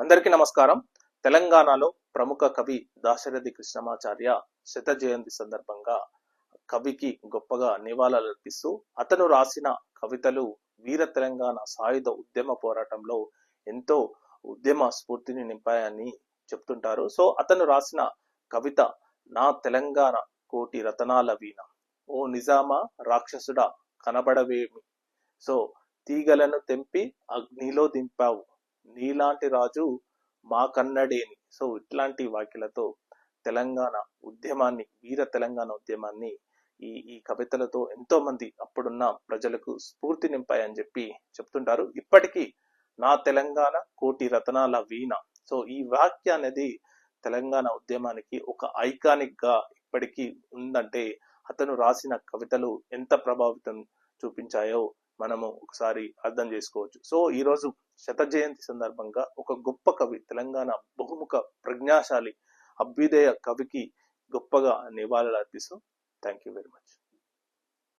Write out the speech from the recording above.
అందరికీ నమస్కారం. తెలంగాణలో ప్రముఖ కవి దాశరథి కృష్ణమాచార్య శత జయంతి సందర్భంగా కవికి గొప్పగా నివాళులర్పిస్తూ అతను రాసిన కవితలు వీర తెలంగాణ సాయుధ ఉద్యమ పోరాటంలో ఎంతో ఉద్యమ స్ఫూర్తిని నింపాయని చెప్తుంటారు. సో అతను రాసిన కవిత నా తెలంగాణ కోటి రతనాల వీణ, ఓ నిజామా రాక్షసుడా కనబడవేమి, సో తీగలను తెంపి అగ్నిలో దింపావు, నీలాంటి రాజు మా కన్నడేని. సో ఇట్లాంటి వాక్యలతో తెలంగాణ ఉద్యమాన్ని, వీర తెలంగాణ ఉద్యమాన్ని ఈ కవితలతో ఎంతో మంది అప్పుడున్న ప్రజలకు స్ఫూర్తి నింపాయని చెప్పి చెప్తుంటారు. ఇప్పటికీ నా తెలంగాణ కోటి రతనాల వీణ, సో ఈ వాక్య అనేది తెలంగాణ ఉద్యమానికి ఒక ఐకానిక్ గా ఇప్పటికీ ఉందంటే అతను రాసిన కవితలు ఎంత ప్రభావితం చూపించాయో మనము ఒకసారి అర్థం చేసుకోవచ్చు. సో ఈ రోజు శత జయంతి సందర్భంగా ఒక గొప్ప కవి, తెలంగాణ బహుముఖ ప్రజ్ఞాశాలి అభ్యుదయ కవికి గొప్పగా నివాళులు అర్పిస్తూ థ్యాంక్ యూ వెరీ మచ్.